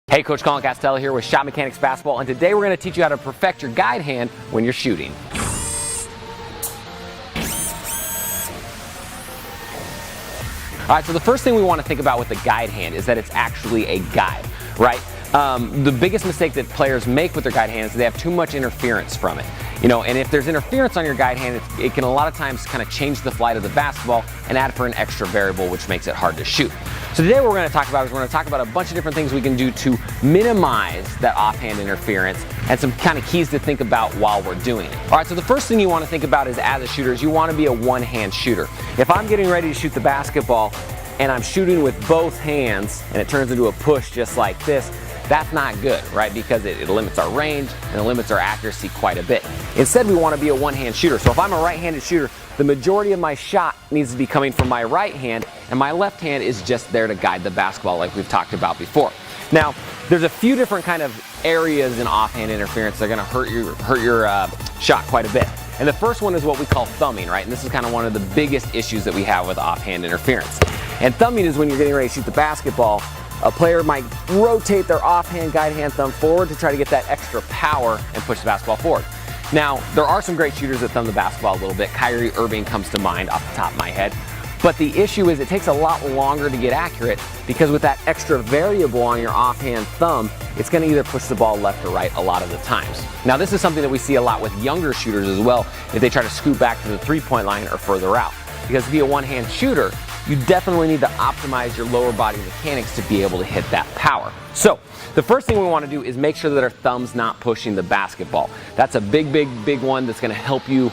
Hey, Coach Colin Costello here with Shot Mechanics Basketball, and today we're going to teach you how to perfect your guide hand when you're shooting. All right, so the first thing we want to think about with the guide hand is that it's actually a guide, right? The biggest mistake that players make with their guide hand is they have too much interference from it. And if there's interference on your guide hand, it can a lot of times kind of change the flight of the basketball and add for an extra variable, which makes it hard to shoot. So today what we're going to talk about a bunch of different things we can do to minimize that offhand interference and some kind of keys to think about while we're doing it. All right, so the first thing you want to think about is, as a shooter, is you want to be a one-hand shooter. If I'm getting ready to shoot the basketball and I'm shooting with both hands and it turns into a push just like this, that's not good, right? Because it limits our range and it limits our accuracy quite a bit. Instead, we want to be a one-hand shooter. So if I'm a right-handed shooter, the majority of my shot needs to be coming from my right hand, and my left hand is just there to guide the basketball like we've talked about before. Now, there's a few different kind of areas in offhand interference that are going to hurt your shot quite a bit. And the first one is what we call thumbing, right? And this is kind of one of the biggest issues that we have with offhand interference. And thumbing is when you're getting ready to shoot the basketball, a player might rotate their offhand guide hand thumb forward to try to get that extra power and push the basketball forward. Now, there are some great shooters that thumb the basketball a little bit. Kyrie Irving comes to mind off the top of my head. But the issue is it takes a lot longer to get accurate because with that extra variable on your offhand thumb, it's going to either push the ball left or right a lot of the times. Now, this is something that we see a lot with younger shooters as well if they try to scoot back to the three-point line or further out. Because to be a one-hand shooter, you definitely need to optimize your lower body mechanics to be able to hit that power. So, the first thing we want to do is make sure that our thumb's not pushing the basketball. That's a big one that's going to help you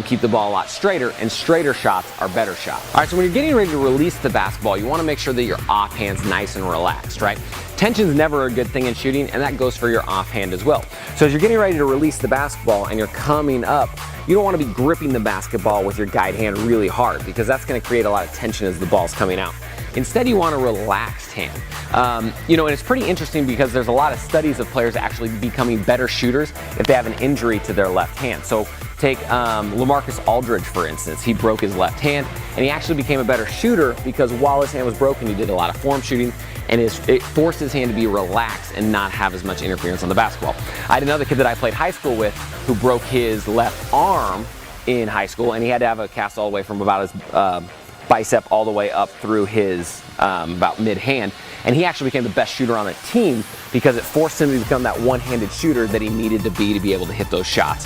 keep the ball a lot straighter, and straighter shots are better shots. All right, so when you're getting ready to release the basketball, you want to make sure that your offhand's nice and relaxed, right? Tension's never a good thing in shooting, and that goes for your offhand as well. So as you're getting ready to release the basketball and you're coming up, you don't want to be gripping the basketball with your guide hand really hard because that's going to create a lot of tension as the ball's coming out. Instead, you want a relaxed hand. And it's pretty interesting because there's a lot of studies of players actually becoming better shooters if they have an injury to their left hand. So take LaMarcus Aldridge, for instance. He broke his left hand, and he actually became a better shooter because while his hand was broken, he did a lot of form shooting, and it forced his hand to be relaxed and not have as much interference on the basketball. I had another kid that I played high school with who broke his left arm in high school, and he had to have a cast all the way from about his bicep all the way up through his about mid-hand, and he actually became the best shooter on the team because it forced him to become that one-handed shooter that he needed to be able to hit those shots,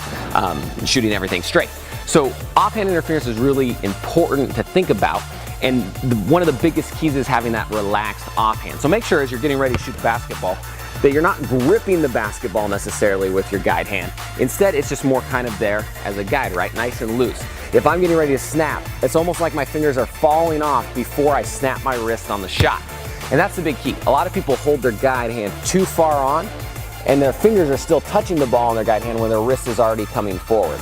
shooting everything straight. So offhand interference is really important to think about, and one of the biggest keys is having that relaxed offhand. So make sure as you're getting ready to shoot the basketball that you're not gripping the basketball necessarily with your guide hand. Instead, it's just more kind of there as a guide, right? Nice and loose. If I'm getting ready to snap, it's almost like my fingers are falling off before I snap my wrist on the shot. And that's the big key. A lot of people hold their guide hand too far on, and their fingers are still touching the ball in their guide hand when their wrist is already coming forward.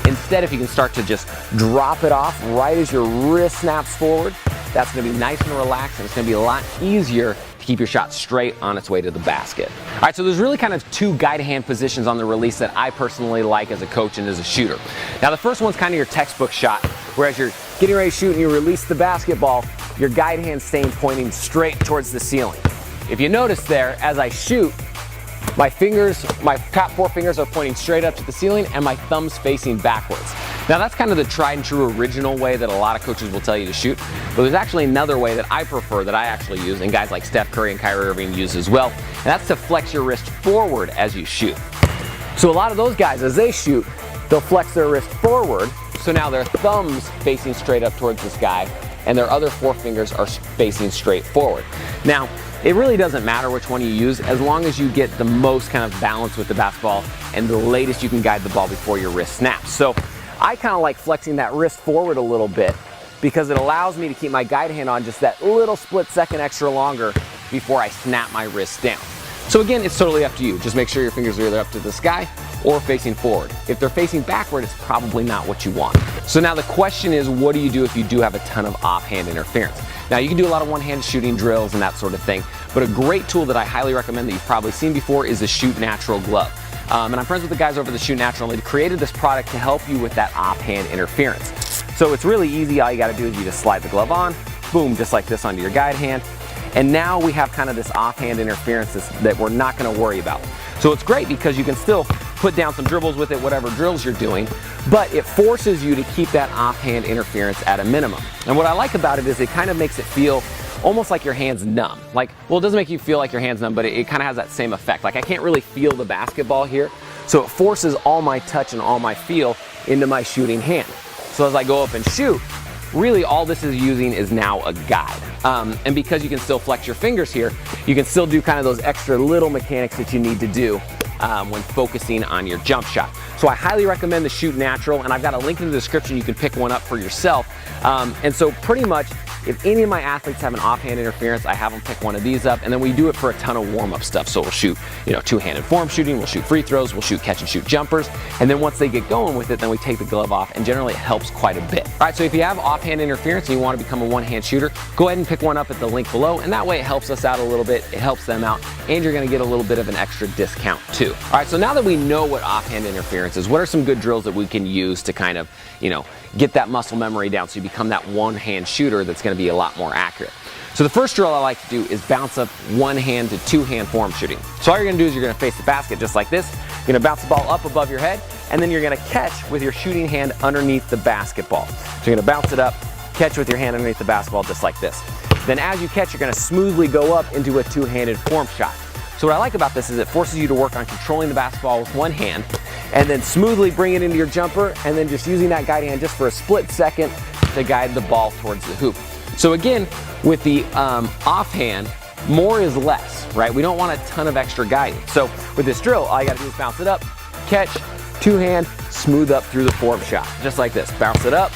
Instead, if you can start to just drop it off right as your wrist snaps forward, that's going to be nice and relaxed, and it's going to be a lot easier to keep your shot straight on its way to the basket. All right, so there's really kind of two guide hand positions on the release that I personally like as a coach and as a shooter. Now, the first one's kind of your textbook shot, whereas you're getting ready to shoot and you release the basketball, your guide hand's staying pointing straight towards the ceiling. If you notice there, as I shoot, my top four fingers are pointing straight up to the ceiling and my thumb's facing backwards. Now that's kind of the tried and true original way that a lot of coaches will tell you to shoot, but there's actually another way that I prefer, that I actually use, and guys like Steph Curry and Kyrie Irving use as well, and that's to flex your wrist forward as you shoot. So a lot of those guys, as they shoot, they'll flex their wrist forward, so now their thumb's facing straight up towards the sky, and their other four fingers are facing straight forward. Now, it really doesn't matter which one you use as long as you get the most kind of balance with the basketball and the latest you can guide the ball before your wrist snaps. So I kind of like flexing that wrist forward a little bit because it allows me to keep my guide hand on just that little split second extra longer before I snap my wrist down. So again, it's totally up to you. Just make sure your fingers are either up to the sky or facing forward. If they're facing backward, it's probably not what you want. So now the question is, what do you do if you do have a ton of offhand interference? Now you can do a lot of one-handed shooting drills and that sort of thing, but a great tool that I highly recommend that you've probably seen before is the Shoot Natural glove. And I'm friends with the guys over at the Shoot Natural, and they created this product to help you with that offhand interference. So it's really easy. All you gotta do is you just slide the glove on, boom, just like this onto your guide hand. And now we have kind of this offhand interference that we're not going to worry about. So it's great because you can still put down some dribbles with it, whatever drills you're doing, but it forces you to keep that offhand interference at a minimum. And what I like about it is it kind of makes it feel almost like your hand's numb. Like, well, it doesn't make you feel like your hand's numb, but it kind of has that same effect. Like, I can't really feel the basketball here, so it forces all my touch and all my feel into my shooting hand. So as I go up and shoot, really all this is using is now a guide. And because you can still flex your fingers here, you can still do kind of those extra little mechanics that you need to do when focusing on your jump shot. So I highly recommend the Shoot Natural, and I've got a link in the description. You can pick one up for yourself. And so pretty much, if any of my athletes have an offhand interference, I have them pick one of these up, and then we do it for a ton of warm-up stuff. So we'll shoot, two-handed form shooting, we'll shoot free throws, we'll shoot catch and shoot jumpers, and then once they get going with it, then we take the glove off, and generally it helps quite a bit. All right, so if you have offhand interference and you want to become a one-hand shooter, go ahead and pick one up at the link below, and that way it helps us out a little bit, it helps them out, and you're going to get a little bit of an extra discount too. All right, so now that we know what offhand interference is, what are some good drills that we can use to kind of, get that muscle memory down so you become that one-hand shooter that's going to be a lot more accurate? So the first drill I like to do is bounce up one-hand to two-hand form shooting. So all you're going to do is you're going to face the basket just like this. You're going to bounce the ball up above your head, and then you're going to catch with your shooting hand underneath the basketball. So you're going to bounce it up, catch with your hand underneath the basketball just like this. Then as you catch, you're going to smoothly go up into a two-handed form shot. So what I like about this is it forces you to work on controlling the basketball with one hand, and then smoothly bring it into your jumper, and then just using that guide hand just for a split second to guide the ball towards the hoop. So again, with the offhand, more is less, right? We don't want a ton of extra guiding. So with this drill, all you gotta do is bounce it up, catch, two-hand, smooth up through the form shot. Just like this, bounce it up,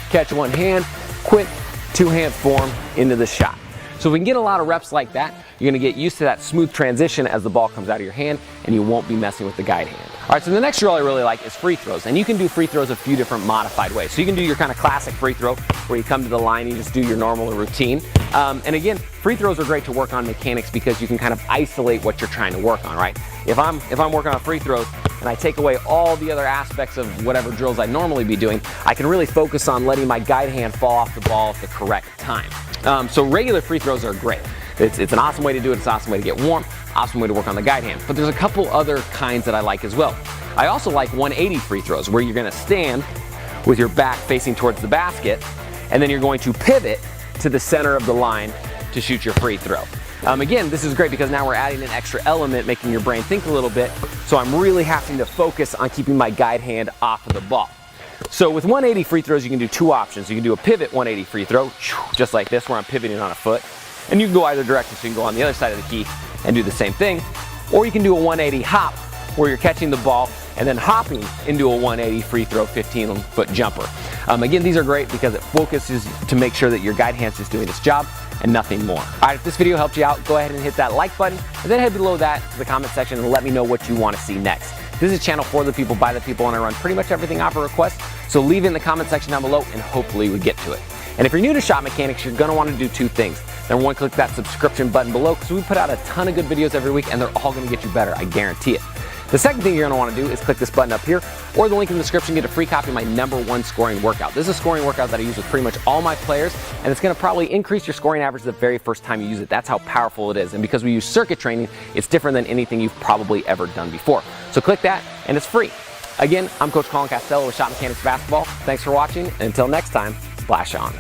catch one hand, quick two-hand form into the shot. So if we can get a lot of reps like that, you're gonna get used to that smooth transition as the ball comes out of your hand, and you won't be messing with the guide hand. All right, so the next drill I really like is free throws, and you can do free throws a few different modified ways. So you can do your kind of classic free throw where you come to the line and you just do your normal routine. And again, free throws are great to work on mechanics because you can kind of isolate what you're trying to work on, right? If I'm working on free throws and I take away all the other aspects of whatever drills I'd normally be doing, I can really focus on letting my guide hand fall off the ball at the correct time. So regular free throws are great. It's an awesome way to do it. It's an awesome way to get warm, awesome way to work on the guide hand. But there's a couple other kinds that I like as well. I also like 180 free throws, where you're gonna stand with your back facing towards the basket, and then you're going to pivot to the center of the line to shoot your free throw. Again, this is great because now we're adding an extra element, making your brain think a little bit, so I'm really having to focus on keeping my guide hand off of the ball. So with 180 free throws, you can do two options. You can do a pivot 180 free throw, just like this, where I'm pivoting on a foot. And you can go either direction, so you can go on the other side of the key and do the same thing. Or you can do a 180 hop, where you're catching the ball and then hopping into a 180 free throw 15-foot jumper. Again, these are great because it focuses to make sure that your guide hand's just doing its job and nothing more. All right, if this video helped you out, go ahead and hit that like button, and then head below that to the comment section and let me know what you want to see next. This is a channel for the people, by the people, and I run pretty much everything off a request, so leave it in the comment section down below and hopefully we get to it. And if you're new to shot mechanics, you're gonna wanna do two things. Number one, click that subscription button below because we put out a ton of good videos every week and they're all gonna get you better, I guarantee it. The second thing you're gonna wanna do is click this button up here or the link in the description, get a free copy of my #1 scoring workout. This is a scoring workout that I use with pretty much all my players, and it's gonna probably increase your scoring average the very first time you use it. That's how powerful it is. And because we use circuit training, it's different than anything you've probably ever done before. So click that and it's free. Again, I'm Coach Colin Costello with Shot Mechanics Basketball. Thanks for watching, and until next time, splash on.